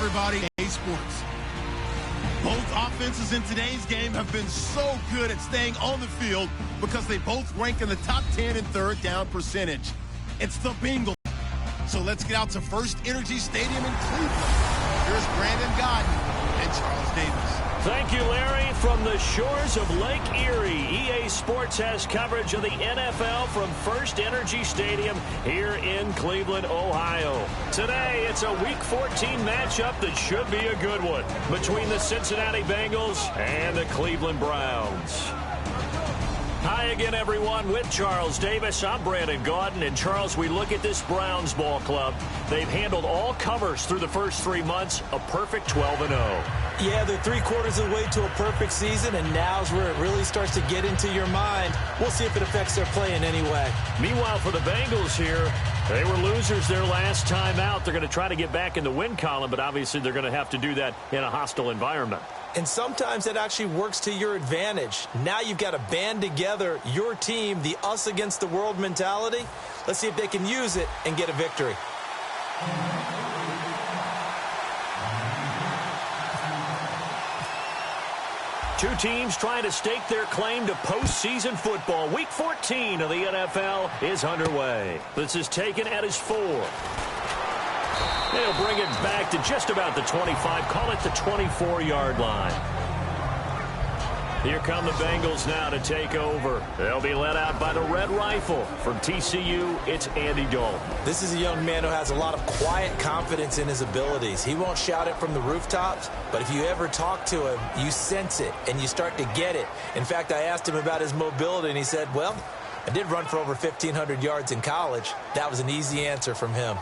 everybody. Sports. Both offenses in today's game have been so good at staying on the field because they both rank in the top 10 in third down percentage. It's the Bengals. So let's get out to First Energy Stadium in Cleveland. Here's Brandon Godden and Charles Davis. Thank you, Larry. From the shores of Lake Erie, EA Sports has coverage of the NFL from First Energy Stadium here in Cleveland, Ohio. Today, it's a Week 14 matchup that should be a good one between the Cincinnati Bengals and the Cleveland Browns. Hi again, everyone, with Charles Davis. I'm Brandon Gaudin. And, Charles, we look at this Browns ball club. They've handled all covers through the first 3 months, a perfect 12-0. Yeah, they're 3/4 of the way to a perfect season, and now's where it really starts to get into your mind. We'll see if it affects their play in any way. Meanwhile, for the Bengals here, they were losers their last time out. They're going to try to get back in the win column, but obviously they're going to have to do that in a hostile environment. And sometimes that actually works to your advantage. Now you've got to band together your team, the us against the world mentality. Let's see if they can use it and get a victory. Two teams trying to stake their claim to postseason football. Week 14 of the NFL is underway. This is taken at his 4. They'll bring it back to just about the 25. Call it the 24-yard line. Here come the Bengals now to take over. They'll be led out by the Red Rifle. From TCU, it's Andy Dalton. This is a young man who has a lot of quiet confidence in his abilities. He won't shout it from the rooftops, but if you ever talk to him, you sense it, and you start to get it. In fact, I asked him about his mobility, and he said, well, I did run for over 1,500 yards in college. That was an easy answer from him.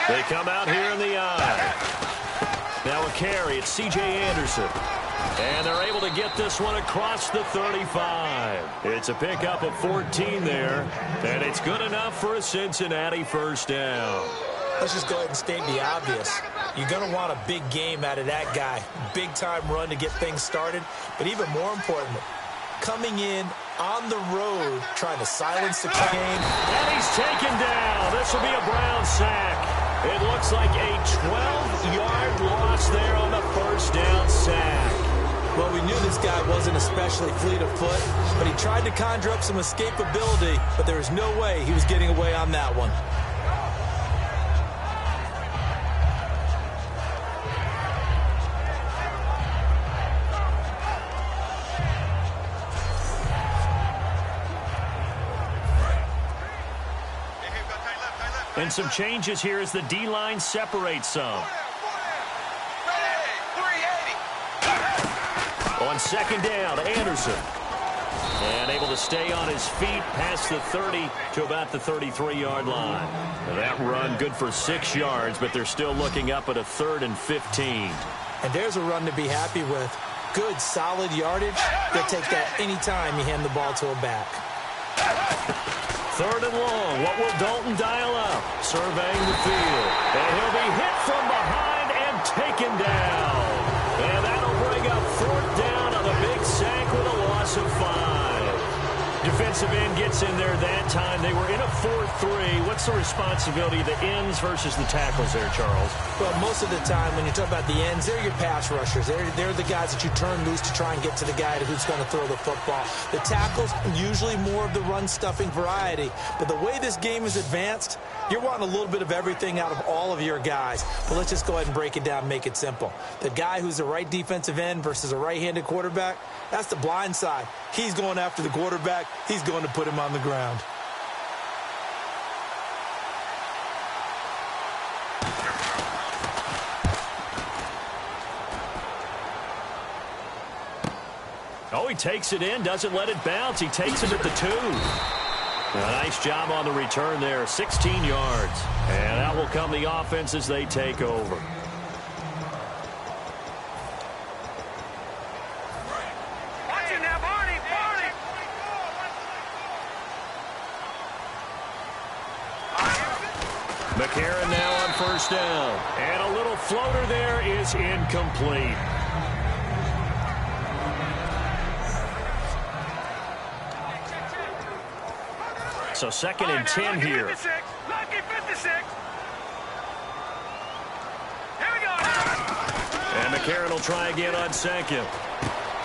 They come out here in the eye. Now a carry. It's C.J. Anderson. And they're able to get this one across the 35. It's a pickup of 14 there. And it's good enough for a Cincinnati first down. Let's just go ahead and state the obvious. You're going to want a big game out of that guy. Big-time run to get things started. But even more importantly, coming in on the road, trying to silence the game. And he's taken down. This will be a Brown sack. It looks like a 12-yard loss there on the first down sack. Well, we knew this guy wasn't especially fleet of foot, but he tried to conjure up some escapability, but there was no way he was getting away on that one. And some changes here as the D-line separates some. On second down, Anderson. And able to stay on his feet past the 30 to about the 33-yard line. Now that run good for 6 yards, but they're still looking up at a 3rd and 15. And there's a run to be happy with. Good, solid yardage. They'll take that anytime you hand the ball to a back. 3rd and long. What will Dalton dial up? Surveying the field. And he'll be hit from behind and taken down. And that'll bring up 4th down on a big sack with a loss of 5. Defensive end gets in there that time. They were in a 4-3. What's the responsibility of the ends versus the tackles there, Charles? Well, most of the time when you talk about the ends, they're your pass rushers. They're the guys that you turn loose to try and get to the guy who's going to throw the football. The tackles, usually more of the run-stuffing variety. But the way this game is advanced, you're wanting a little bit of everything out of all of your guys. But let's just go ahead and break it down and make it simple. The guy who's a right defensive end versus a right-handed quarterback, that's the blind side. He's going after the quarterback. He's going to put him on the ground. Oh, he takes it in, doesn't let it bounce. He takes it at the 2. A nice job on the return there, 16 yards. And that will come the offense as they take over. McCarron now on first down. And a little floater there is incomplete. So 2nd and 10 here. Lucky 56. Here we go. And McCarron will try again on 2nd.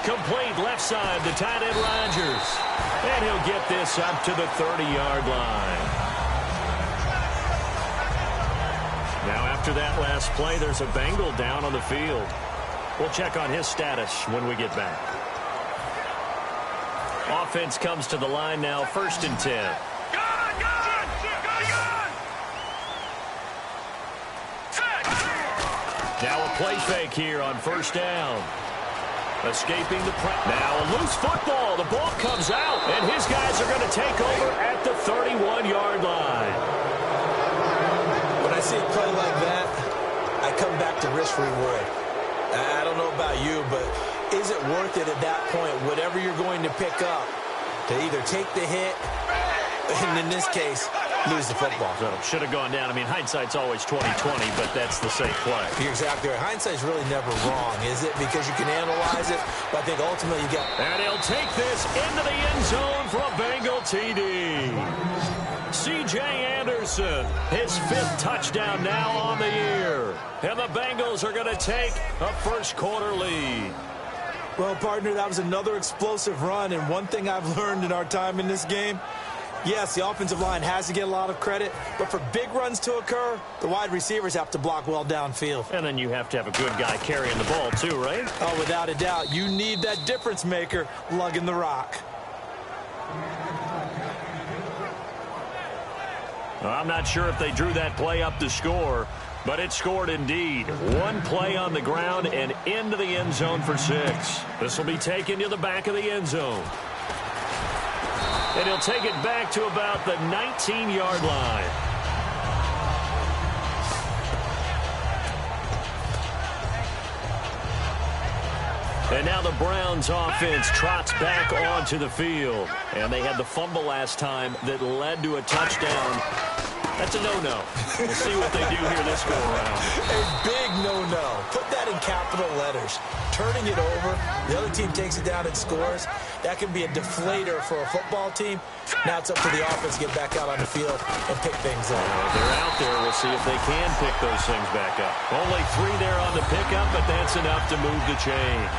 Complete left side to tight end Rodgers. And he'll get this up to the 30-yard line. Now after that last play, there's a Bengal down on the field. We'll check on his status when we get back. Offense comes to the line now, 1st and 10. Now a play fake here on 1st down. Escaping the press. Now a loose football. The ball comes out, and his guys are going to take over at the 31-yard line. When I see a play like that, I come back to risk-reward. I don't know about you, but is it worth it at that point, whatever you're going to pick up, to either take the hit, and in this case, lose the football? So should have gone down. I mean, hindsight's always 20/20, but that's the safe play. You're exactly right. Hindsight's really never wrong, is it? Because you can analyze it, but I think ultimately you got... And he'll take this into the end zone for a Bengal TD. C.J. Anderson, his 5th touchdown now on the year. And the Bengals are going to take a first-quarter lead. Well, partner, that was another explosive run, and one thing I've learned in our time in this game, yes, the offensive line has to get a lot of credit, but for big runs to occur, the wide receivers have to block well downfield. And then you have to have a good guy carrying the ball too, right? Oh, without a doubt. You need that difference maker lugging the rock. I'm not sure if they drew that play up to score, but it scored indeed. One play on the ground and into the end zone for 6. This will be taken to the back of the end zone. And he'll take it back to about the 19-yard line. And now the Browns offense trots back onto the field. And they had the fumble last time that led to a touchdown. That's a no-no. We'll see what they do here this go-around. A big no-no. Put that in capital letters. Turning it over, the other team takes it down and scores. That can be a deflator for a football team. Now it's up to the offense to get back out on the field and pick things up. They're out there. We'll see if they can pick those things back up. Only 3 there on the pickup, but that's enough to move the chains.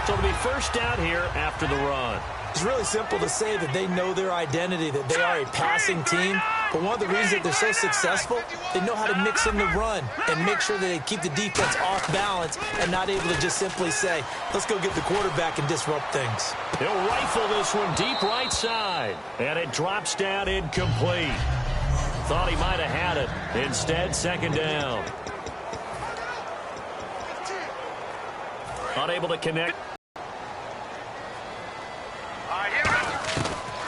So it'll be 1st down here after the run. It's really simple to say that they know their identity, that they are a passing team. But one of the reasons that they're so successful, they know how to mix in the run and make sure that they keep the defense off balance and not able to just simply say, let's go get the quarterback and disrupt things. He'll rifle this one deep right side. And it drops down incomplete. Thought he might have had it. Instead, 2nd down. Unable to connect.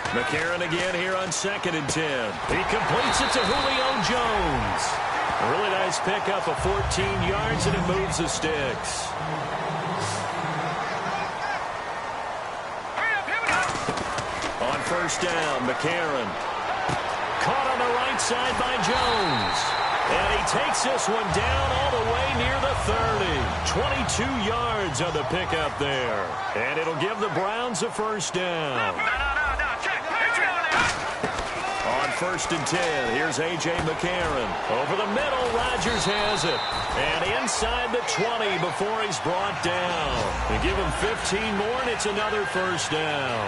McCarron again here on 2nd and 10. He completes it to Julio Jones. A really nice pickup of 14 yards, and it moves the sticks. On 1st down, McCarron. Caught on the right side by Jones. And he takes this one down all the way near the 30. 22 yards on the pickup there. And it'll give the Browns a 1st down. On 1st and 10, here's A.J. McCarron. Over the middle, Rodgers has it. And inside the 20 before he's brought down. They give him 15 more, and it's another 1st down.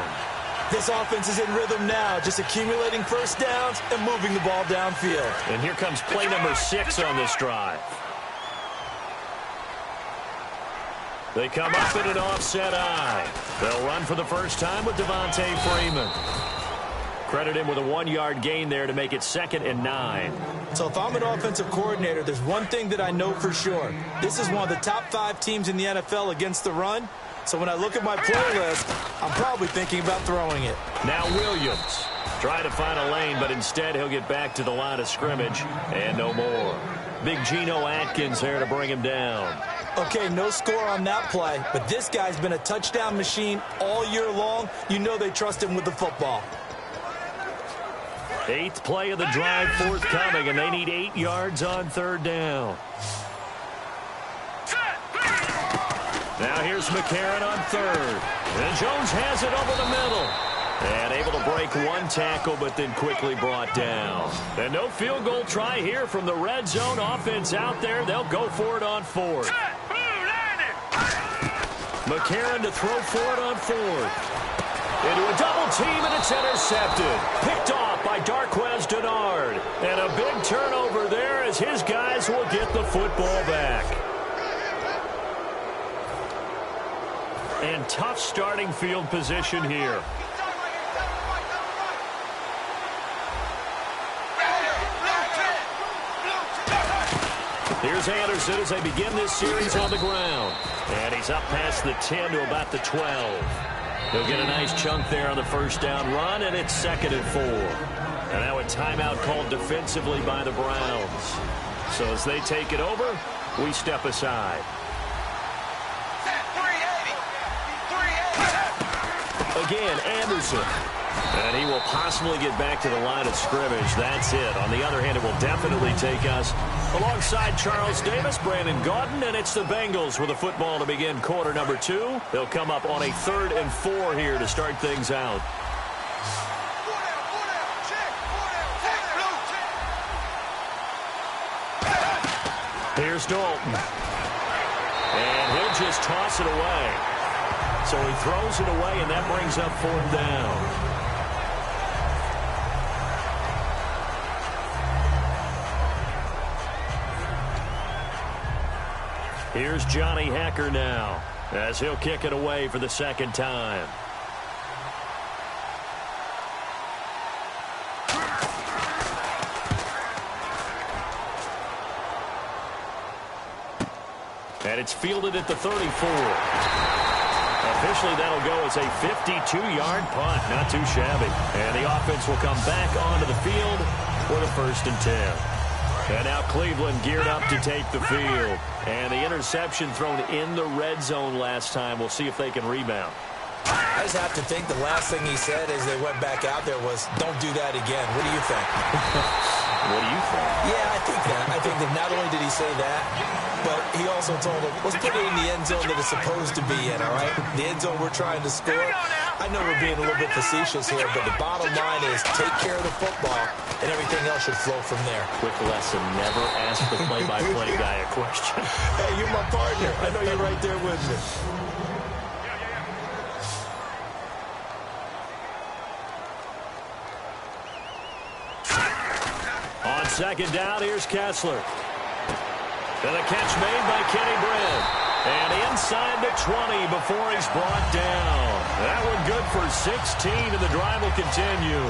This offense is in rhythm now, just accumulating 1st downs and moving the ball downfield. And here comes play number 6 on this drive. They come up in an offset eye. They'll run for the first time with Devontae Freeman. Credit him with a 1-yard gain there to make it 2nd and 9. So if I'm an offensive coordinator, there's one thing that I know for sure. This is one of the top 5 teams in the NFL against the run. So when I look at my play list, I'm probably thinking about throwing it. Now Williams trying to find a lane, but instead he'll get back to the line of scrimmage and no more. Big Geno Atkins there to bring him down. Okay, no score on that play, but this guy's been a touchdown machine all year long. You know they trust him with the football. 8th play of the drive forthcoming, and they need 8 yards on 3rd down. Now here's McCarron on 3rd. And Jones has it over the middle. And able to break one tackle, but then quickly brought down. And no field goal try here from the red zone offense out there. They'll go for it on fourth. McCarron to throw for it on fourth. Into a double team, and it's intercepted. Picked off by Darquez Denard. And a big turnover there as his guys will get the football back. And tough starting field position here. Here's Anderson as they begin this series on the ground. And he's up past the 10 to about the 12. He'll get a nice chunk there on the first down run, and it's 2nd and 4. And now a timeout called defensively by the Browns. So as they take it over, we step aside. Again, Anderson. And he will possibly get back to the line of scrimmage. That's it. On the other hand, it will definitely take us alongside Charles Davis, Brandon Gaudin, and it's the Bengals with the football to begin quarter number 2. They'll come up on a 3rd and 4 here to start things out. Here's Dalton. And he'll just toss it away. So he throws it away, and that brings up 4th down. Here's Johnny Hacker now as he'll kick it away for the 2nd time. And it's fielded at the 34. Officially, that'll go as a 52-yard punt. Not too shabby. And the offense will come back onto the field for the 1st and 10. And now Cleveland geared up to take the field. And the interception thrown in the red zone last time. We'll see if they can rebound. I just have to think the last thing he said as they went back out there was, don't do that again. What do you think? What do you think? Yeah, I think that. I think that not only did he say that, but he also told him, let's put it in the end zone that it's supposed to be in, all right? The end zone we're trying to score. I know we're being a little bit facetious here, but the bottom line is take care of the football, and everything else should flow from there. Quick lesson, never ask the play-by-play guy a question. Hey, you're my partner. I know you're right there with me. On 2nd down, here's Kessler. And a catch made by Kenny Britt. And inside the 20 before he's brought down. That one good for 16, and the drive will continue.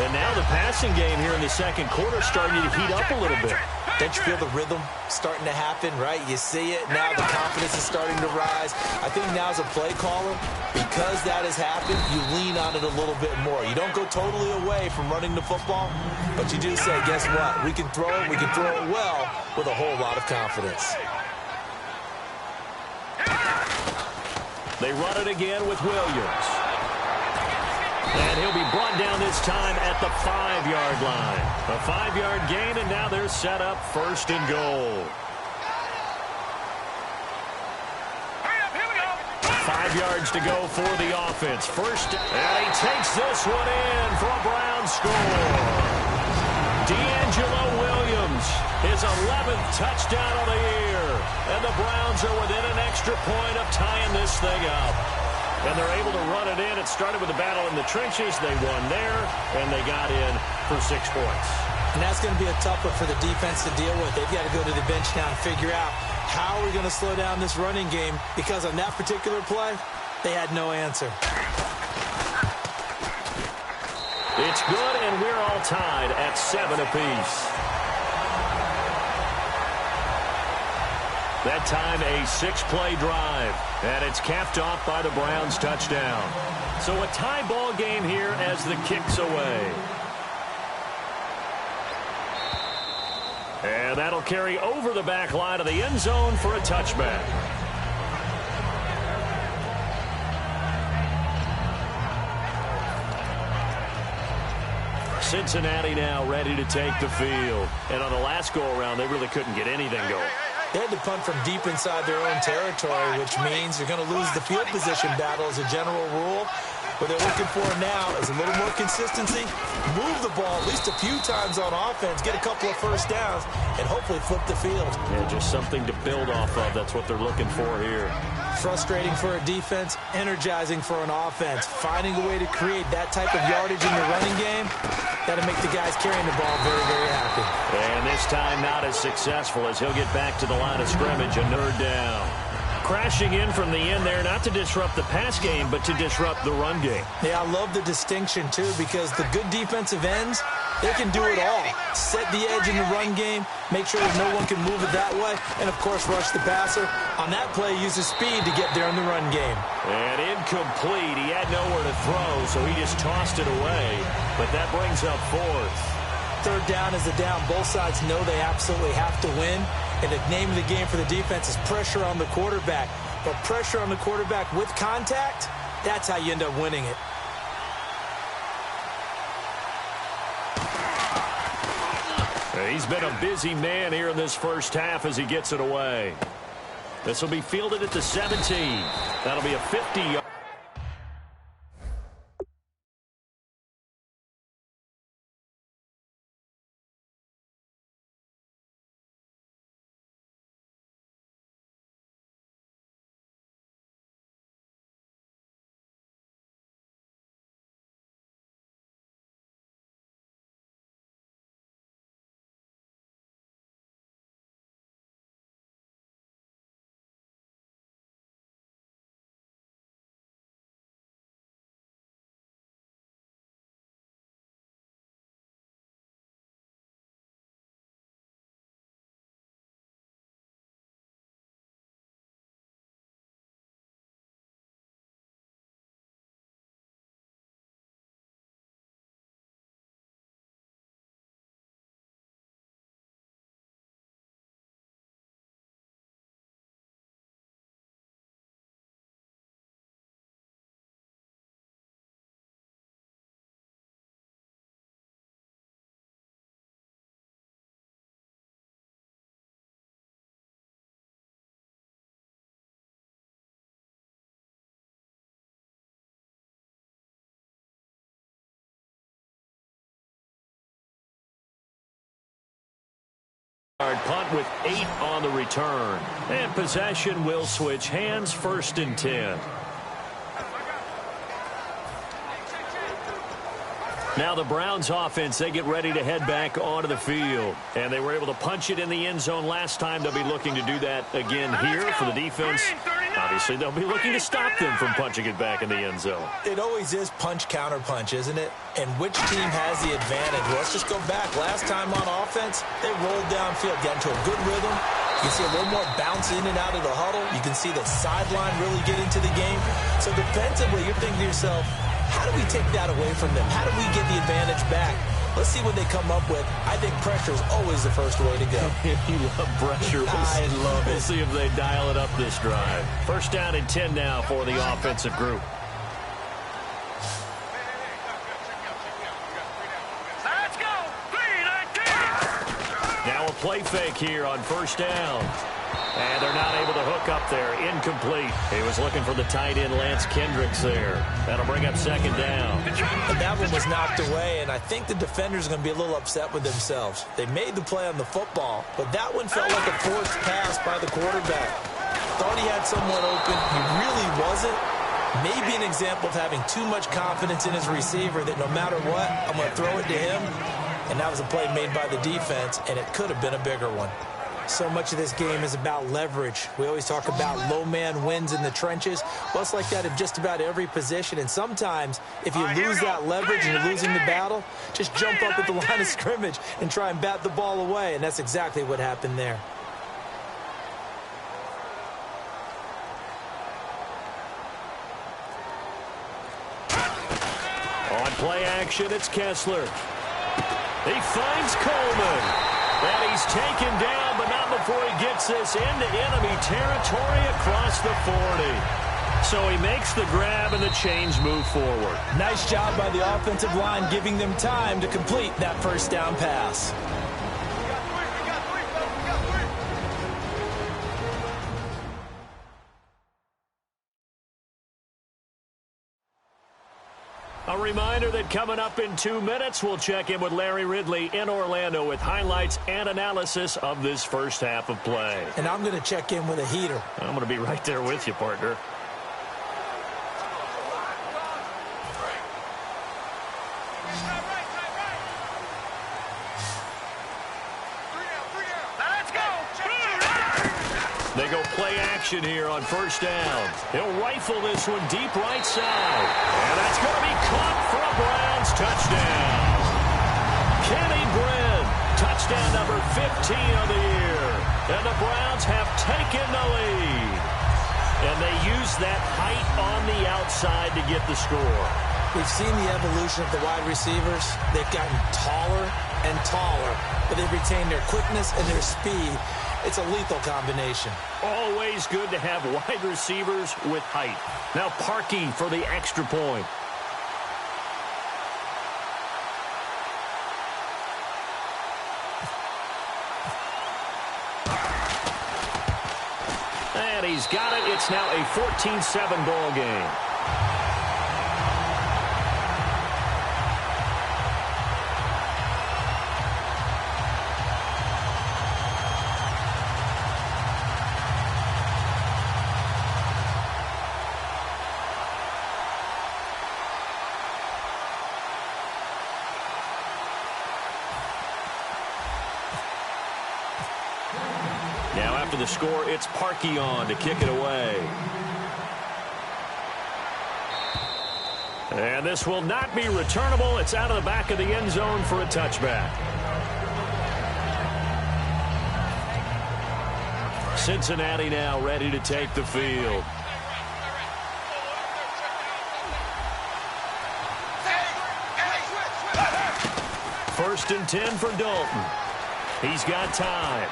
And now the passing game here in the 2nd quarter starting to heat up a little bit. Don't you feel the rhythm starting to happen, right? You see it. Now the confidence is starting to rise. I think now as a play caller, because that has happened, you lean on it a little bit more. You don't go totally away from running the football, but you do say, guess what? We can throw it well with a whole lot of confidence. They run it again with Williams. And he'll be brought down this time at the 5-yard line. A 5-yard gain, and now they're set up 1st and goal. 5 yards to go for the offense. First, and he takes this one in for a Brown score. D'Angelo Williams, his 11th touchdown of the year. And the Browns are within an extra point of tying this thing up. And they're able to run it in. It started with a battle in the trenches. They won there, and they got in for 6 points. And that's going to be a tough one for the defense to deal with. They've got to go to the bench now and figure out how are we going to slow down this running game, because on that particular play, they had no answer. It's good, and we're all tied at 7 apiece. That time a 6-play drive, and it's capped off by the Browns touchdown. So a tie ball game here as the kick's away. And that'll carry over the back line of the end zone for a touchback. Cincinnati now ready to take the field. And on the last go-around, they really couldn't get anything going. They had to punt from deep inside their own territory, which means you're going to lose the field position battle as a general rule. What they're looking for now is a little more consistency, move the ball at least a few times on offense, get a couple of first downs, and hopefully flip the field. Yeah, just something to build off of. That's what they're looking for here. Frustrating for a defense, energizing for an offense. Finding a way to create that type of yardage in the running game, that'll make the guys carrying the ball very, very happy. And this time not as successful as he'll get back to the line of scrimmage, a third down. Crashing in from the end there, not to disrupt the pass game, but to disrupt the run game. Yeah, I love the distinction, too, because the good defensive ends, they can do it all. Set the edge in the run game, make sure that no one can move it that way, and, of course, rush the passer. On that play, use his speed to get there in the run game. And incomplete. He had nowhere to throw, so he just tossed it away. But that brings up fourth. Third down is a down. Both sides know they absolutely have to win. And the name of the game for the defense is pressure on the quarterback. But pressure on the quarterback with contact, that's how you end up winning it. He's been a busy man here in this first half as he gets it away. This will be fielded at the 17. That'll be a 50-yard. Punt with 8 on the return. And possession will switch hands, 1st and 10. Now the Browns offense, they get ready to head back onto the field. And they were able to punch it in the end zone last time. They'll be looking to do that again here for the defense. Obviously, they'll be looking to stop them from punching it back in the end zone. It always is punch, counter punch, isn't it? And which team has the advantage? Well, let's just go back. Last time on offense, they rolled downfield, got into a good rhythm. You can see a little more bounce in and out of the huddle. You can see the sideline really get into the game. So defensively, you're thinking to yourself, how do we take that away from them? How do we get the advantage back? Let's see what they come up with. I think pressure is always the first way to go. You love pressure. I love it. We'll see if they dial it up this drive. 1st down and 10 now for the offensive group. Let's go. 3-19. Now a play fake here on 1st down. And they're not able to hook up there. Incomplete. He was looking for the tight end, Lance Kendricks, there. That'll bring up 2nd down. And that one was knocked away, and I think the defenders are going to be a little upset with themselves. They made the play on the football, but that one felt like a forced pass by the quarterback. Thought he had someone open. He really wasn't. Maybe an example of having too much confidence in his receiver that no matter what, I'm going to throw it to him. And that was a play made by the defense, and it could have been a bigger one. So much of this game is about leverage. We always talk about low man wins in the trenches. Well, it's like that in just about every position. And sometimes, if you lose that leverage and you're losing the battle, just jump up at the line of scrimmage and try and bat the ball away. And that's exactly what happened there. On play action, it's Kessler. He finds Coleman. And he's taken down, but not before he gets this into enemy territory across the 40. So he makes the grab and the chains move forward. Nice job by the offensive line giving them time to complete that 1st down pass. A reminder that coming up in 2 minutes, we'll check in with Larry Ridley in Orlando with highlights and analysis of this first half of play. And I'm going to check in with a heater. I'm going to be right there with you, partner. They go play action here on first down. He'll rifle this one deep right side. And that's going to be caught for a Browns touchdown. Kenny Brin, touchdown number 15 of the year. And the Browns have taken the lead. And they use that height on the outside to get the score. We've seen the evolution of the wide receivers. They've gotten taller and taller, but they've retained their quickness and their speed. It's a lethal combination. Always good to have wide receivers with height. Now Parkey for the extra point. And he's got it. It's now a 14-7 ball game. Now after the score, it's Parkey on to kick it away. And this will not be returnable. It's out of the back of the end zone for a touchback. Cincinnati now ready to take the field. First and 10 for Dalton. He's got time.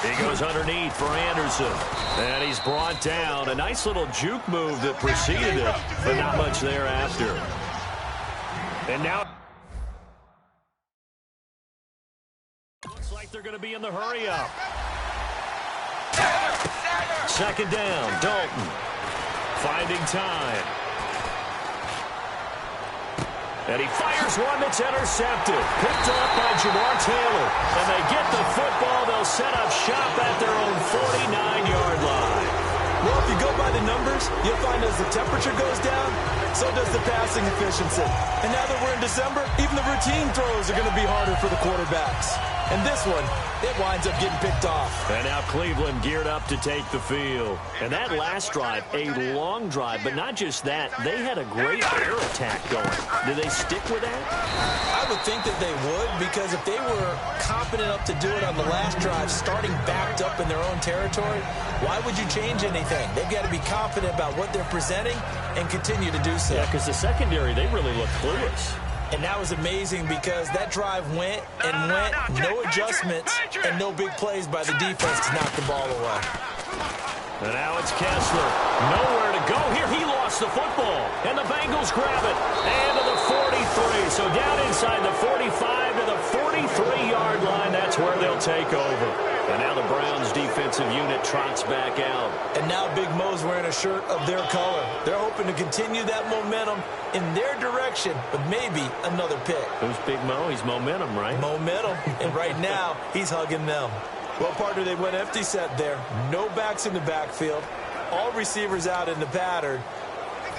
He goes underneath for Anderson. And he's brought down. A nice little juke move that preceded it, but not much thereafter. And now looks like they're going to be in the hurry-up. Second down, Dalton. Finding time. And he fires one that's intercepted. Picked up by Jamar Taylor. And they get the football. They'll set up shop at their own 49-yard line. Well, if you go by the numbers, you'll find as the temperature goes down, so does the passing efficiency. And now that we're in December, even the routine throws are going to be harder for the quarterbacks. And this one, it winds up getting picked off. And now Cleveland geared up to take the field. And that last drive, a long drive, but not just that. They had a great air attack going. Do they stick with that? I would think that they would, because if they were confident enough to do it on the last drive, starting backed up in their own territory, why would you change anything? They've got to be confident about what they're presenting and continue to do so. Yeah, because the secondary, they really look clueless. And that was amazing because that drive went and went, no adjustments, and no big plays by the defense to knock the ball away. And now it's Kessler. Nowhere to go here. He lost the football. And the Bengals grab it. And to the 43. So down inside the 45 to the 43-yard line. That's where they'll take over. And now the Browns defensive unit trots back out. And now Big Mo's wearing a shirt of their color. They're hoping to continue that momentum in their direction, but maybe another pick. Who's Big Mo? He's momentum, right? Momentum. And right now, he's hugging them. Well, partner, they went empty set there. No backs in the backfield. All receivers out in the pattern.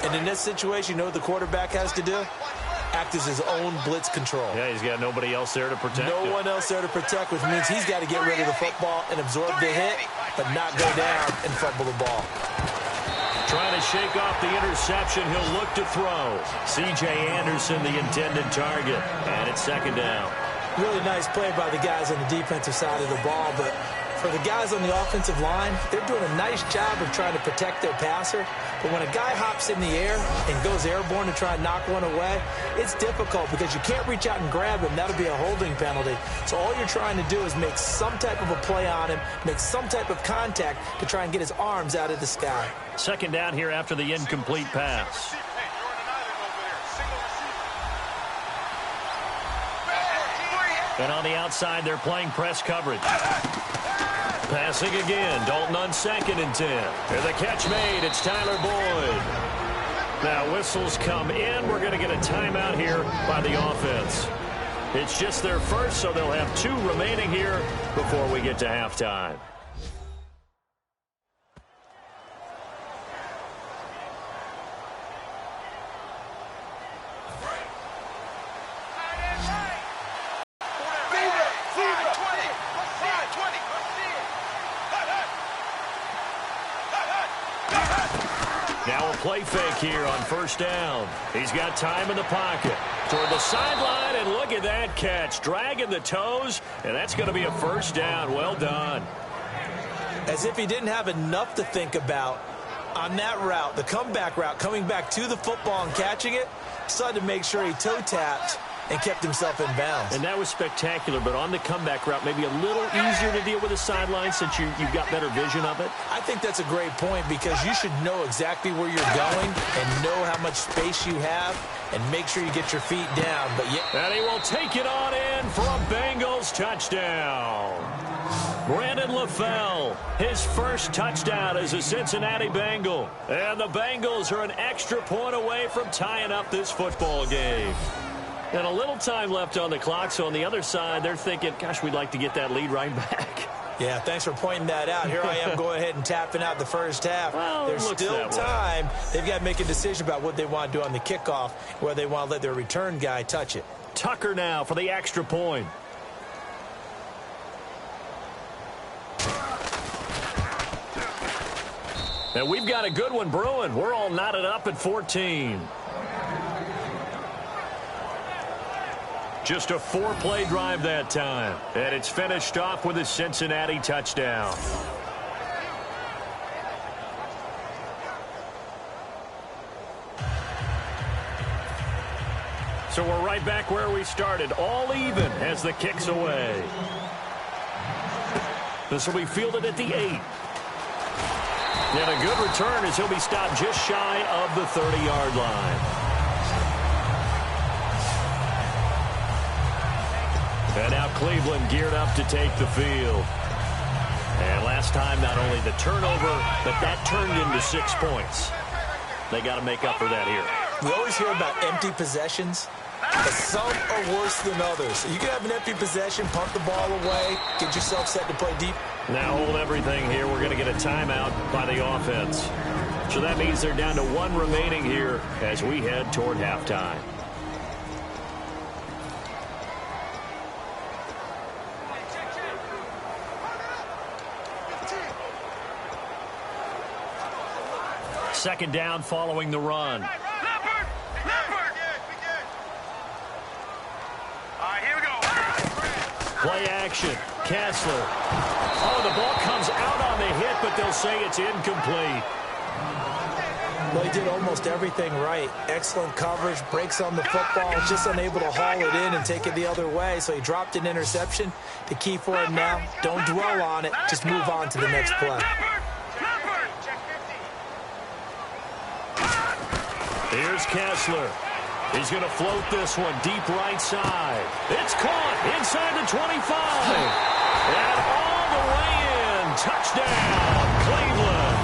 And in this situation, you know what the quarterback has to do? Act as his own blitz control. Yeah, he's got nobody else there to protect him. No one else there to protect, which means he's got to get rid of the football and absorb the hit, but not go down and fumble the ball. Trying to shake off the interception. He'll look to throw. C.J. Anderson, the intended target. And it's second down. Really nice play by the guys on the defensive side of the ball, but for the guys on the offensive line, they're doing a nice job of trying to protect their passer. But when a guy hops in the air and goes airborne to try and knock one away, it's difficult because you can't reach out and grab him. That'll be a holding penalty. So all you're trying to do is make some type of a play on him, make some type of contact to try and get his arms out of the sky. Second down here after the incomplete pass. And on the outside, they're playing press coverage. Passing again. Dalton on 2nd and 10. There's the catch made. It's Tyler Boyd. Now whistles come in. We're going to get a timeout here by the offense. It's just their first, so they'll have 2 remaining here before we get to halftime. Now a play fake here on first down. He's got time in the pocket. Toward the sideline, and look at that catch. Dragging the toes, and that's going to be a first down. Well done. As if he didn't have enough to think about on that route, the comeback route, coming back to the football and catching it, decided to make sure he toe-tapped and kept himself in bounds. And that was spectacular, but on the comeback route, maybe a little easier to deal with the sideline since you've got better vision of it. I think that's a great point because you should know exactly where you're going and know how much space you have and make sure you get your feet down. But and he will take it on in for a Bengals touchdown. Brandon LaFell, his first touchdown as a Cincinnati Bengal. And the Bengals are an extra point away from tying up this football game. And a little time left on the clock, so on the other side, they're thinking, gosh, we'd like to get that lead right back. Yeah, thanks for pointing that out. Here I am going ahead and tapping out the first half. Well, there's still time. They've got to make a decision about what they want to do on the kickoff, where they want to let their return guy touch it. Tucker now for the extra point. And we've got a good one brewing. We're all knotted up at 14. Just a 4-play drive that time. And it's finished off with a Cincinnati touchdown. So we're right back where we started. All even as the kick's away. This will be fielded at the 8. And a good return as he'll be stopped just shy of the 30-yard line. And now Cleveland geared up to take the field. And last time, not only the turnover, but that turned into 6 points. They got to make up for that here. We always hear about empty possessions, but some are worse than others. You can have an empty possession, punt the ball away, get yourself set to play deep. Now hold everything here. We're going to get a timeout by the offense. So that means they're down to 1 remaining here as we head toward halftime. Second down following the run. Leopard! All right, here we go. Play action. Kessler. Oh, the ball comes out on the hit, but they'll say it's incomplete. Well, he did almost everything right. Excellent coverage, breaks on the football, just unable to haul it in and take it the other way. So he dropped an interception. The key for him now, don't dwell on it. Just move on to the next play. Here's Kessler. He's going to float this one deep right side. It's caught inside the 25. And all the way in. Touchdown, Cleveland.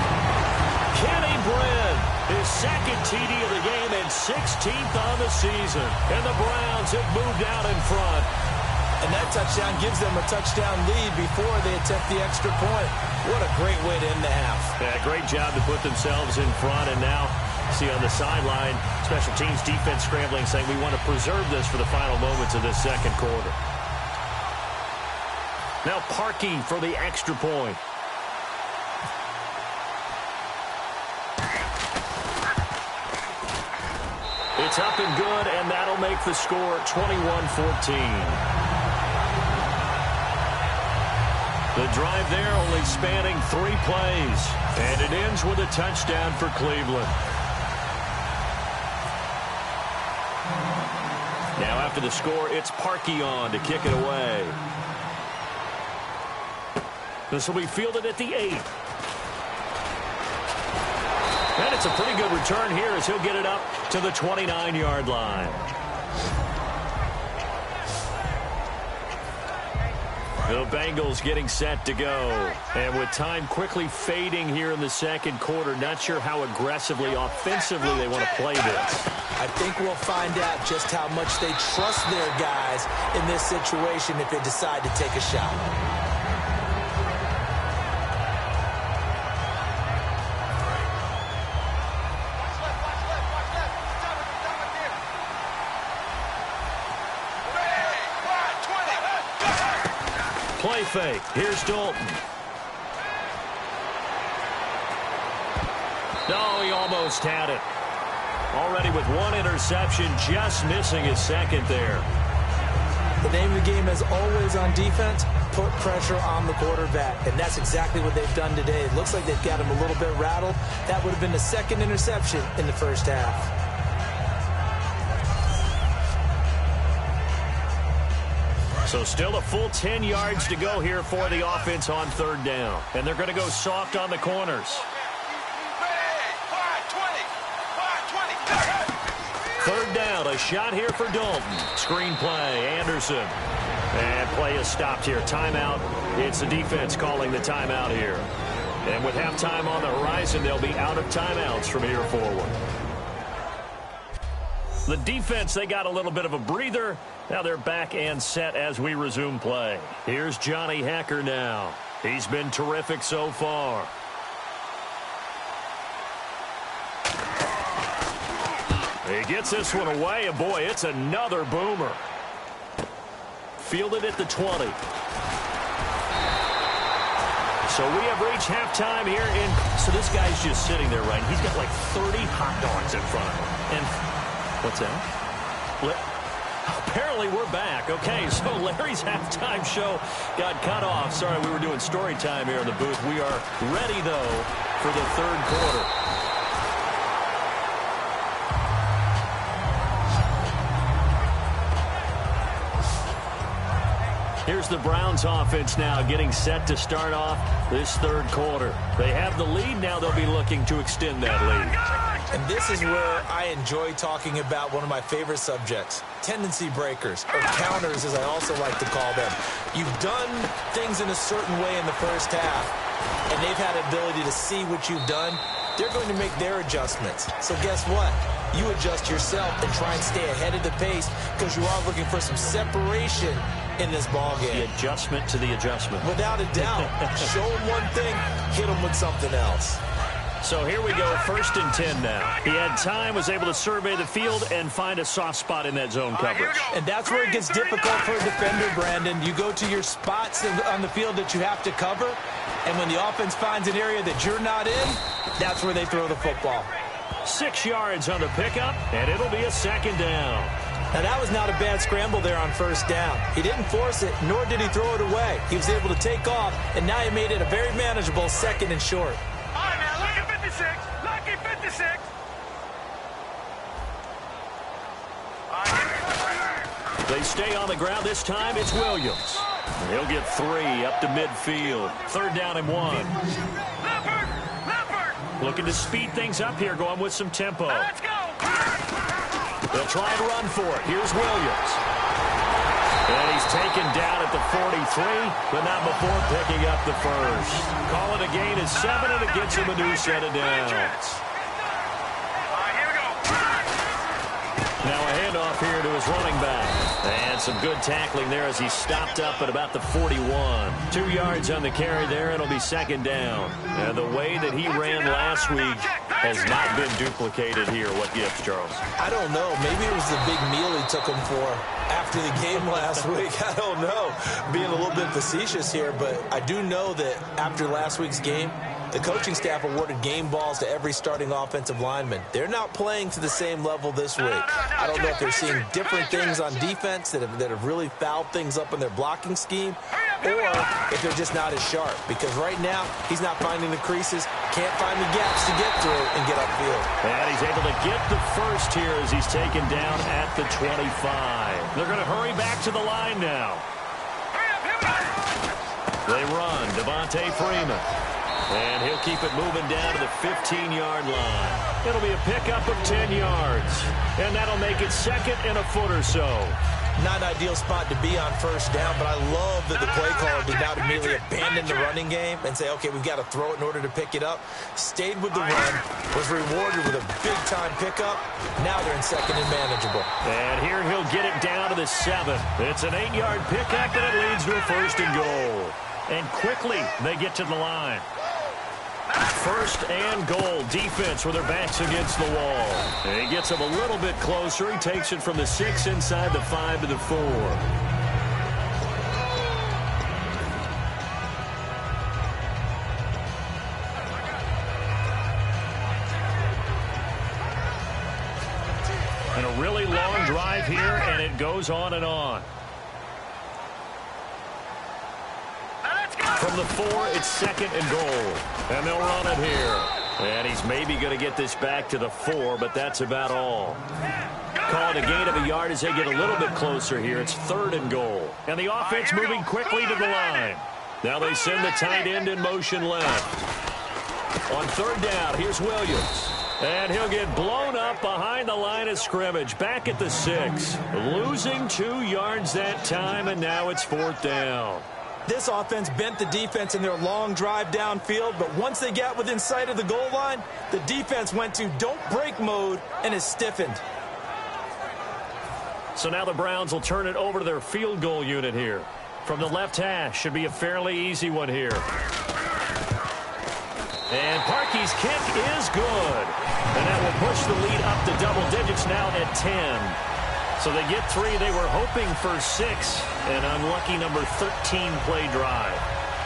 Kenny Britt, his second TD of the game and 16th on the season. And the Browns have moved out in front. And that touchdown gives them a touchdown lead before they attempt the extra point. What a great way to end the half. Yeah, great job to put themselves in front. And now, see on the sideline, special teams defense scrambling, saying we want to preserve this for the final moments of this second quarter. Now Parkey for the extra point. It's up and good, and that'll make the score 21-14. The drive there only spanning 3 plays, and it ends with a touchdown for Cleveland. Now after the score, it's Parkey on to kick it away. This will be fielded at the 8. And it's a pretty good return here as he'll get it up to the 29-yard line. The Bengals getting set to go. And with time quickly fading here in the second quarter, not sure how aggressively, offensively they want to play this. I think we'll find out just how much they trust their guys in this situation if they decide to take a shot. Play fake. Here's Dalton. No, he almost had it. Already with one interception, just missing his second there. The name of the game is always on defense, put pressure on the quarterback. And that's exactly what they've done today. It looks like they've got him a little bit rattled. That would have been the second interception in the first half. So still a full 10 yards to go here for the offense on third down. And they're going to go soft on the corners. Third down, a shot here for Dalton. Screen play, Anderson. And play is stopped here. Timeout. It's the defense calling the timeout here. And with halftime on the horizon, they'll be out of timeouts from here forward. The defense, they got a little bit of a breather. Now they're back and set as we resume play. Here's Johnny Hekker now. He's been terrific so far. He gets this one away, and boy, it's another boomer. Fielded at the 20. So we have reached halftime here so this guy's just sitting there, right? He's got like 30 hot dogs in front of him. And what's that? Apparently we're back. Okay, so Larry's halftime show got cut off. Sorry, we were doing story time here in the booth. We are ready, though, for the third quarter. Here's the Browns offense now getting set to start off this third quarter. They have the lead. Now they'll be looking to extend that lead. And this is where I enjoy talking about one of my favorite subjects, tendency breakers, or counters as I also like to call them. You've done things in a certain way in the first half, and they've had the ability to see what you've done. They're going to make their adjustments. So guess what? You adjust yourself and try and stay ahead of the pace because you are looking for some separation in this ball game. The adjustment to the adjustment. Without a doubt. Show them one thing, hit them with something else. So here we go, 1st and 10 now. He had time, was able to survey the field and find a soft spot in that zone coverage. And that's where it gets difficult for a defender, Brandon. You go to your spots on the field that you have to cover, and when the offense finds an area that you're not in, that's where they throw the football. 6 yards on the pickup, and it'll be a second down. Now, that was not a bad scramble there on first down. He didn't force it, nor did he throw it away. He was able to take off, and now he made it a very manageable 2nd and short. All right, man, lucky 56. Lucky 56. They stay on the ground. This time it's Williams. He'll get 3 up to midfield. 3rd down and 1. Leopard. Looking to speed things up here, going with some tempo. Let's go. They'll try and run for it. Here's Williams. And he's taken down at the 43, but not before picking up the first. Call it a gain of 7, and it gets him a new set of downs. All right, here we go. Now a handoff here to his running back. And some good tackling there as he stopped up at about the 41. 2 yards on the carry there. It'll be 2nd down. And the way that he ran last week has not been duplicated here. What gives, Charles? I don't know. Maybe it was the big meal he took him for after the game last week. I don't know. Being a little bit facetious here, but I do know that after last week's game, the coaching staff awarded game balls to every starting offensive lineman. They're not playing to the same level this week. I don't know if they're seeing different things on defense that have really fouled things up in their blocking scheme, or if they're just not as sharp. Because right now, he's not finding the creases, can't find the gaps to get through and get upfield. And he's able to get the first here as he's taken down at the 25. They're going to hurry back to the line now. They run. Devontae Freeman. And he'll keep it moving down to the 15-yard line. It'll be a pickup of 10 yards. And that'll make it 2nd and a foot or so. Not an ideal spot to be on first down, but I love that the play caller did not immediately abandon the running game and say, okay, we've got to throw it in order to pick it up. Stayed with the run, was rewarded with a big-time pickup. Now they're in second and manageable. And here he'll get it down to the 7. It's an 8-yard pickup, and it leads to a first and goal. And quickly, they get to the line. First and goal. Defense with their backs against the wall. And he gets him a little bit closer. He takes it from the 6 inside the 5 to the 4. And a really long drive here, and it goes on and on. From the 4, it's second and goal. And they'll run it here. And he's maybe going to get this back to the 4, but that's about all. Call it a gain of a yard as they get a little bit closer here. It's third and goal. And the offense moving quickly to the line. Now they send the tight end in motion left. On third down, here's Williams. And he'll get blown up behind the line of scrimmage. Back at the 6. Losing 2 yards that time, and now it's fourth down. This offense bent the defense in their long drive downfield, but once they got within sight of the goal line, the defense went to don't break mode and is stiffened. So now the Browns will turn it over to their field goal unit here. From the left hash, should be a fairly easy one here. And Parkey's kick is good. And that will push the lead up to double digits now at 10. So they get 3. They were hoping for 6. An unlucky number 13 play drive.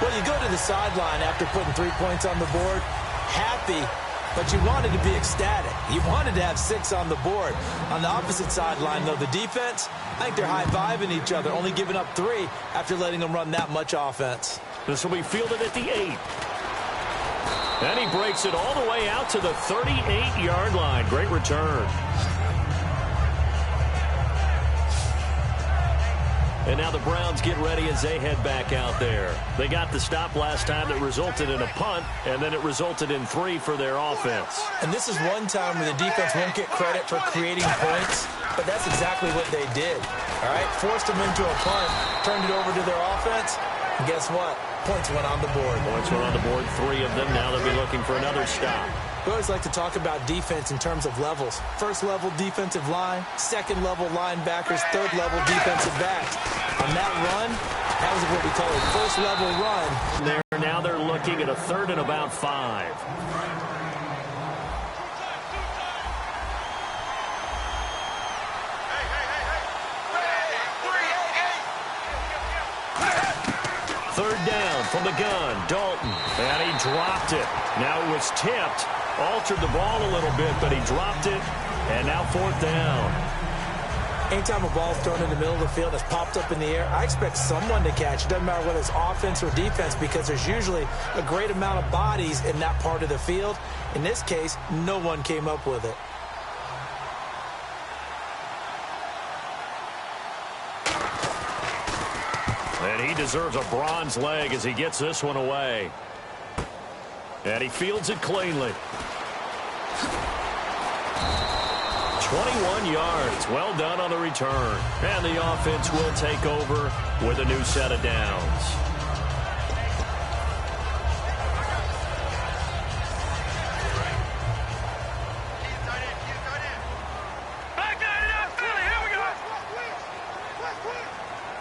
Well, you go to the sideline after putting 3 points on the board, happy, but you wanted to be ecstatic. You wanted to have 6 on the board. On the opposite sideline, though, the defense, I think they're high-fiving each other, only giving up 3 after letting them run that much offense. This will be fielded at the 8. And he breaks it all the way out to the 38-yard line. Great return. And now the Browns get ready as they head back out there. They got the stop last time that resulted in a punt, and then it resulted in 3 for their offense. And this is one time where the defense won't get credit for creating points, but that's exactly what they did. All right, forced them into a punt, turned it over to their offense, and guess what? Points went on the board. Points went on the board, 3 of them. Now they'll be looking for another stop. We always like to talk about defense in terms of levels. First level defensive line, second level linebackers, third level defensive backs. On that run, that was what we call a first level run. Now they're looking at a third and about 5. Third down from the gun, Dalton, and he dropped it. Now it was tipped, altered the ball a little bit, but he dropped it, and now fourth down. Anytime a ball's thrown in the middle of the field that's popped up in the air, I expect someone to catch. It doesn't matter whether it's offense or defense because there's usually a great amount of bodies in that part of the field. In this case, no one came up with it. And he deserves a bronze leg as he gets this one away. And he fields it cleanly. 21 yards. Well done on the return. And the offense will take over with a new set of downs.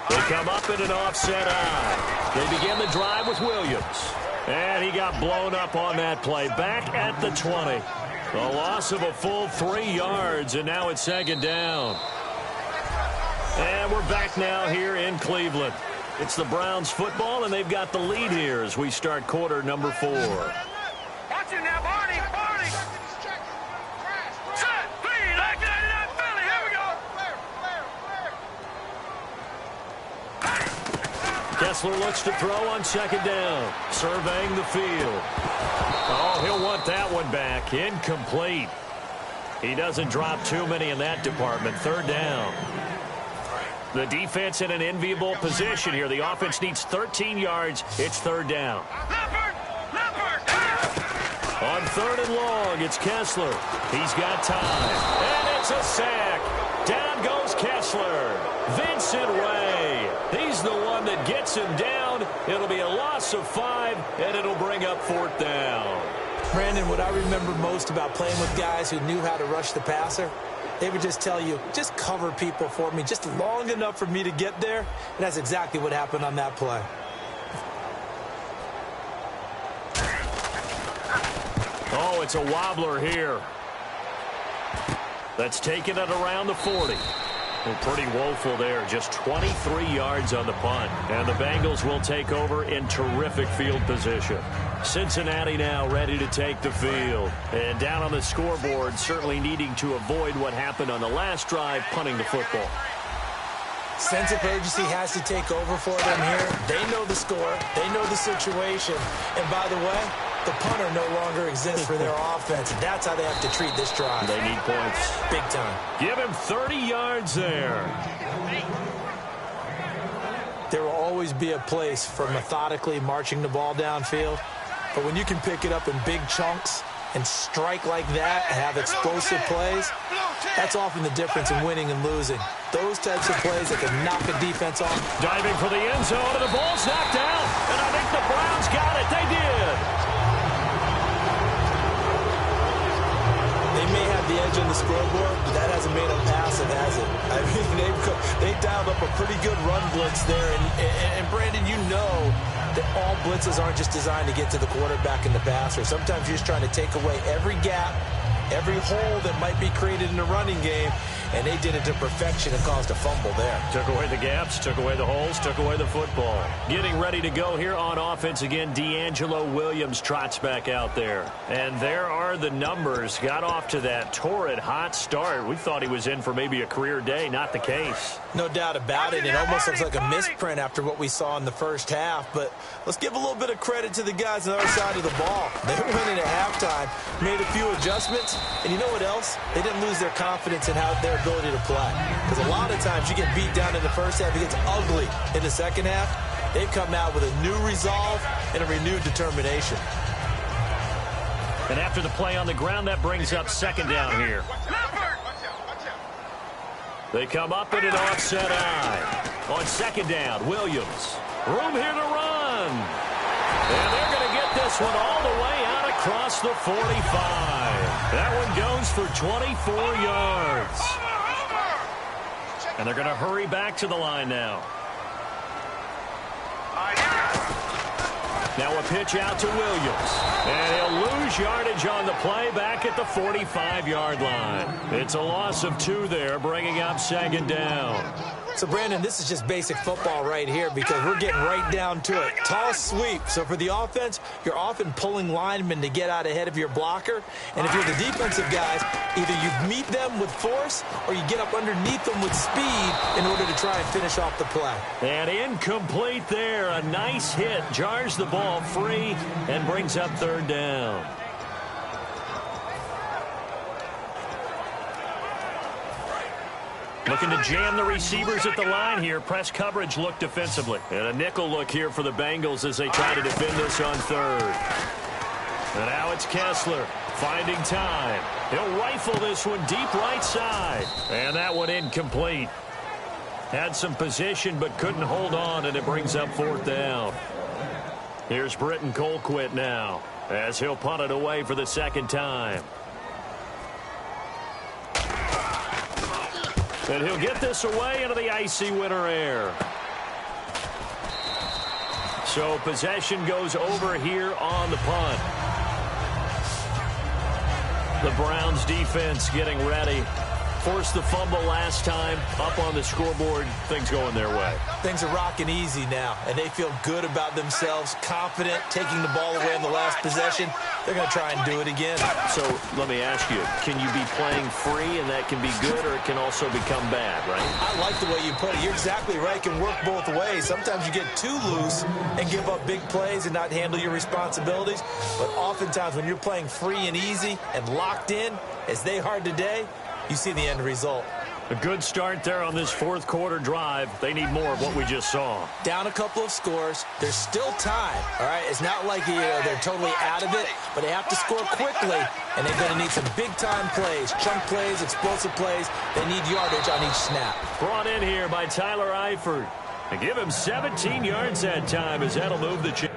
They come up in an offset eye. They begin the drive with Williams. And he got blown up on that play. Back at the 20. A loss of a full 3 yards, and now it's second down. And we're back now here in Cleveland. It's the Browns football, and they've got the lead here as we start quarter number 4. Watch it now, Barney. Barney. Set. Three. Like that. Philly. Here we go. Kessler looks to throw on second down, surveying the field. Oh, he'll want that one back. Incomplete. He doesn't drop too many in that department. Third down. The defense in an enviable position here. The offense needs 13 yards. It's third down. On third and long, it's Kessler. He's got time. And it's a sack. Down goes Kessler. Kessler. Vincent Way. He's the one that gets him down. It'll be a loss of 5, and it'll bring up 4th down. Brandon, what I remember most about playing with guys who knew how to rush the passer, they would just tell you, just cover people for me, just long enough for me to get there. And that's exactly what happened on that play. Oh, it's a wobbler here. That's taken it around the 40. Well, pretty woeful there. Just 23 yards on the punt. And the Bengals will take over in terrific field position. Cincinnati now ready to take the field. And down on the scoreboard, certainly needing to avoid what happened on the last drive, punting the football. Sense of urgency has to take over for them here. They know the score. They know the situation. And by the way, the punter no longer exists for their offense. And that's how they have to treat this drive. They need points. Big time. Give him 30 yards there. There will always be a place for methodically marching the ball downfield. But when you can pick it up in big chunks and strike like that, have explosive plays, that's often the difference in winning and losing. Those types of plays that can knock a defense off. Diving for the end zone, and the ball's knocked out. And I think the Browns got it. They did. They may have the edge on the scoreboard, but that hasn't made them passive, has it? I mean, they dialed up a pretty good run blitz there. And Brandon, you know that all blitzes aren't just designed to get to the quarterback and the passer. Sometimes you're just trying to take away every gap, every hole that might be created in the running game, and they did it to perfection and caused a fumble there. Took away the gaps, took away the holes, took away the football. Getting ready to go here on offense again, D'Angelo Williams trots back out there. And there are the numbers. Got off to that torrid hot start. We thought he was in for maybe a career day. Not the case. No doubt about it. It almost looks like a misprint after what we saw in the first half. But let's give a little bit of credit to the guys on the other side of the ball. They went in at halftime, made a few adjustments, and you know what else? They didn't lose their confidence in how their ability to play. Because a lot of times you get beat down in the first half, it gets ugly in the second half. They've come out with a new resolve and a renewed determination. And after the play on the ground, that brings up 2nd down here. They come up in an offset eye. On 2nd down, Williams. Room here to run. And they're going to get this one all the way out across the 45. That one goes for 24 yards. And they're going to hurry back to the line now. Now a pitch out to Williams. And he'll lose yardage on the play back at the 45-yard line. It's a loss of 2 there, bringing up 2nd down. So, Brandon, this is just basic football right here because we're getting right down to it. Toss sweep. So for the offense, you're often pulling linemen to get out ahead of your blocker. And if you're the defensive guys, either you meet them with force or you get up underneath them with speed in order to try and finish off the play. And incomplete there. A nice hit. Jars the ball free and brings up 3rd down. Looking to jam the receivers at the line here. Press coverage look defensively. And a nickel look here for the Bengals as they try to defend this on 3rd. And now it's Kessler finding time. He'll rifle this one deep right side. And that one incomplete. Had some position but couldn't hold on, and it brings up 4th down. Here's Britton Colquitt now as he'll punt it away for the 2nd time. And he'll get this away into the icy winter air. So possession goes over here on the punt. The Browns defense getting ready. Forced the fumble last time. Up on the scoreboard. Things going their way. Things are rocking easy now, and they feel good about themselves, confident, taking the ball away in the last possession. They're going to try and do it again. So let me ask you, can you be playing free and that can be good, or it can also become bad, right? I like the way you put it. You're exactly right. It can work both ways. Sometimes you get too loose and give up big plays and not handle your responsibilities. But oftentimes when you're playing free and easy and locked in, as they are today, you see the end result. A good start there on this fourth quarter drive. They need more of what we just saw. Down a couple of scores. There's still time, all right? It's not like they're totally out of it, but they have to score quickly, and they're going to need some big-time plays, chunk plays, explosive plays. They need yardage on each snap. Brought in here by Tyler Eifert. And give him 17 yards that time as that'll move the chain.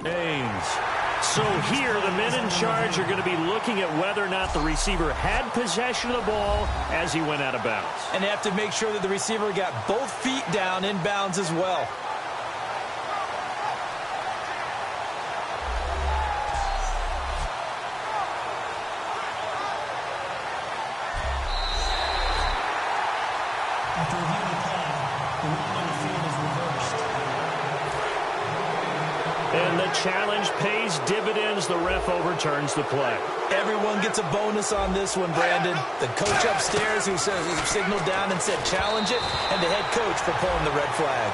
Haynes. So here, the men in charge are going to be looking at whether or not the receiver had possession of the ball as he went out of bounds. And they have to make sure that the receiver got both feet down in bounds as well. After reviewing the play, the ruling on the field is reversed. And the challenge pays dividends. The ref overturns the play. Everyone gets a bonus on this one, Brandon. The coach upstairs who signaled down and said challenge it, and the head coach for pulling the red flag.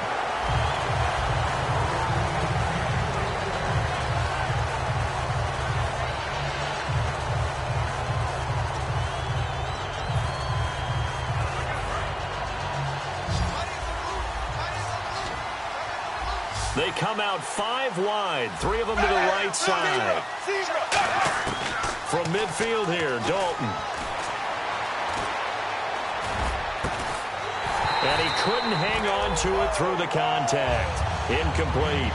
They come out 5 wide, 3 of them to the right side. From midfield here, Dalton. And he couldn't hang on to it through the contact. Incomplete.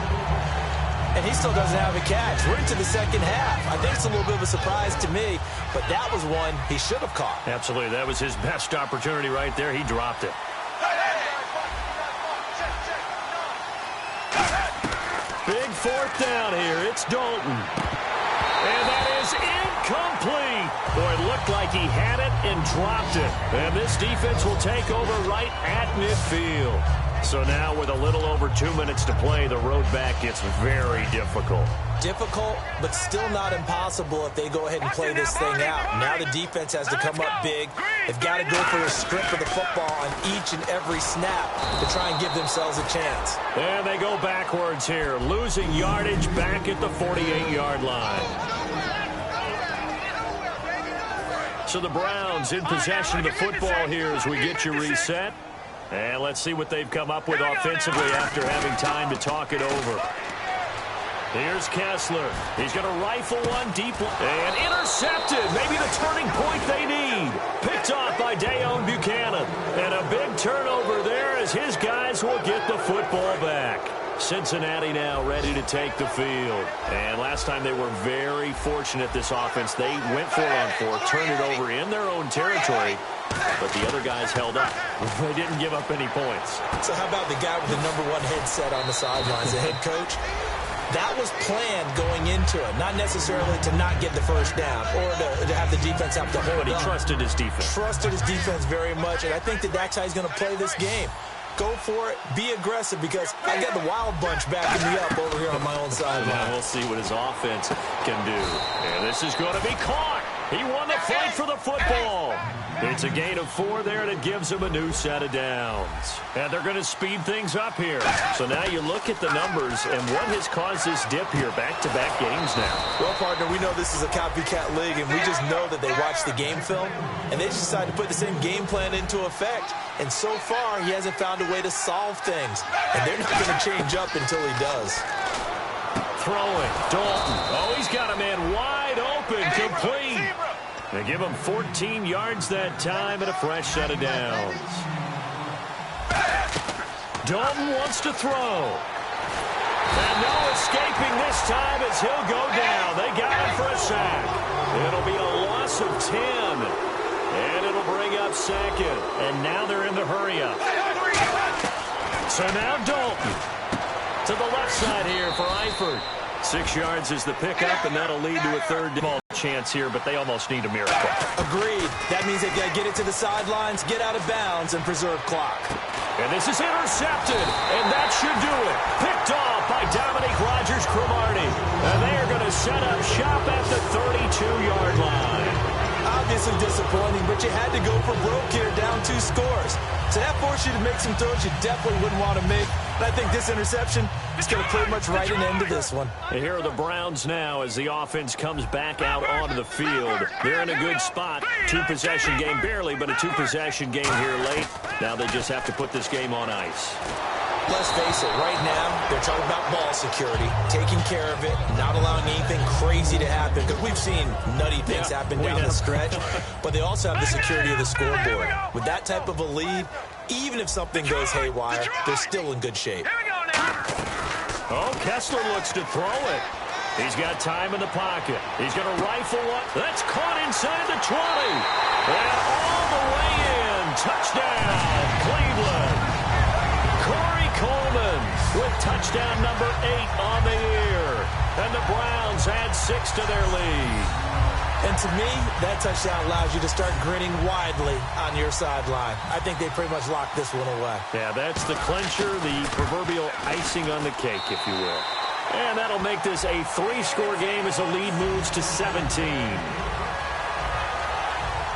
And he still doesn't have a catch. We're into the second half. I think it's a little bit of a surprise to me, but that was one he should have caught. Absolutely. That was his best opportunity right there. He dropped it. Big fourth down here. It's Dalton. And that is incomplete. Boy, it looked like he had it and dropped it. And this defense will take over right at midfield. So now with a little over 2 minutes to play, the road back gets very difficult. Difficult, but still not impossible if they go ahead and play this thing out. Now the defense has to come up big. They've got to go for a strip of the football on each and every snap to try and give themselves a chance. And they go backwards here, losing yardage back at the 48-yard line. So the Browns in possession of the football here as we get you reset. And let's see what they've come up with offensively after having time to talk it over. Here's Kessler. He's going to rifle one deep and intercepted. Maybe the turning point they need. Picked off by Dayon Buchanan. And a big turnover there as his guys will get the football back. Cincinnati now ready to take the field. And last time they were very fortunate, this offense. They went 4-on-4, turned it over in their own territory. But the other guys held up. They didn't give up any points. So how about the guy with the #1 headset on the sidelines, the head coach? That was planned going into it, not necessarily to not get the first down or to have the defense have to hold on. But he trusted his defense. Trusted his defense very much, and I think that that's how he's going to play this game. Go for it, be aggressive, because I got the wild bunch backing me up over here on my own sideline. Now we'll see what his offense can do. And this is going to be caught. He won the fight for the football. It's a gain of 4 there, and it gives him a new set of downs. And they're going to speed things up here. So now you look at the numbers and what has caused this dip here, back-to-back games now. Well, partner, we know this is a copycat league, and we just know that they watch the game film, and they just decided to put the same game plan into effect. And so far, he hasn't found a way to solve things. And they're not going to change up until he does. Throwing, Dalton. Oh, he's got a man wide open, complete. They give him 14 yards that time and a fresh set of downs. Dalton wants to throw. And no escaping this time as he'll go down. They got him for a sack. It'll be a loss of 10. And it'll bring up second. And now they're in the hurry-up. So now Dalton to the left side here for Eifert. 6 yards is the pickup, and that'll lead to a third ball chance here, but they almost need a miracle. Agreed. That means they've got to get it to the sidelines, get out of bounds, and preserve clock. And this is intercepted, and that should do it. Picked off by Dominique Rodgers-Cromartie. And they are going to set up shop at the 32-yard line. Obviously disappointing, but you had to go for broke here, down 2 scores. So that forced you to make some throws you definitely wouldn't want to make. And I think this interception is going to pretty much write an end to this one. And here are the Browns now as the offense comes back out onto the field. They're in a good spot. Two-possession game, barely, but a two-possession game here late. Now they just have to put this game on ice. Let's face it, right now, they're talking about ball security, taking care of it, not allowing anything crazy to happen, because we've seen nutty things happen down the stretch, but they also have the security of the scoreboard. With that type of a lead, even if something goes haywire, they're still in good shape. Oh, Kessler looks to throw it. He's got time in the pocket. He's going to rifle one. That's caught inside the 20. And all the way in. Touchdown, Cleveland. Coleman with touchdown number 8 on the year. And the Browns add 6 to their lead. And to me, that touchdown allows you to start grinning widely on your sideline. I think they pretty much locked this one away. Yeah, that's the clincher, the proverbial icing on the cake, if you will. And that'll make this a 3-score game as the lead moves to 17.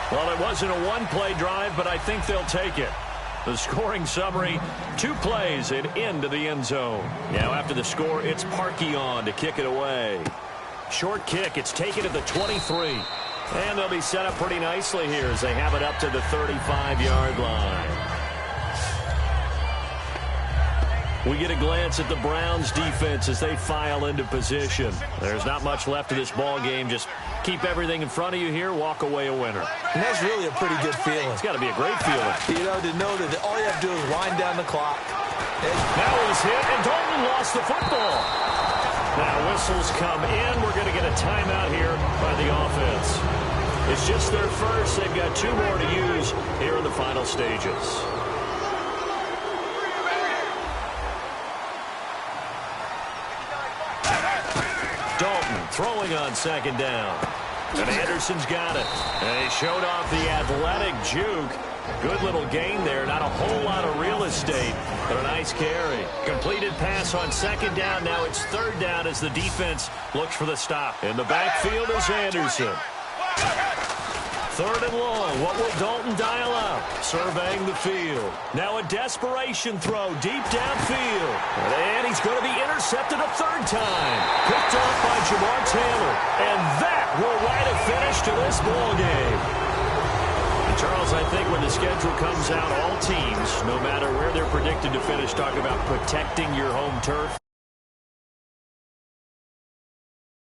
Well, it wasn't a one-play drive, but I think they'll take it. The scoring summary, 2 plays and into the end zone. Now after the score, it's Parkey on to kick it away. Short kick, it's taken to the 23. And they'll be set up pretty nicely here as they have it up to the 35-yard line. We get a glance at the Browns defense as they file into position. There's not much left of this ball game. Just keep everything in front of you here, walk away a winner. And that's really a pretty good feeling. It's got to be a great feeling. You know, to know that all you have to do is wind down the clock. Now he's hit, and Dalton lost the football. Now whistles come in. We're going to get a timeout here by the offense. It's just their first. They've got 2 more to use here in the final stages. Dalton throwing on second down. And Anderson's got it. And he showed off the athletic juke. Good little gain there. Not a whole lot of real estate, but a nice carry. Completed pass on second down. Now it's third down as the defense looks for the stop. In the backfield is Anderson. Third and long. What will Dalton dial up? Surveying the field. Now a desperation throw deep downfield. And he's going to be intercepted a third time. Picked off by Jamar Taylor. And that will write a finish to this ball game. And Charles, I think when the schedule comes out, all teams, no matter where they're predicted to finish, talk about protecting your home turf.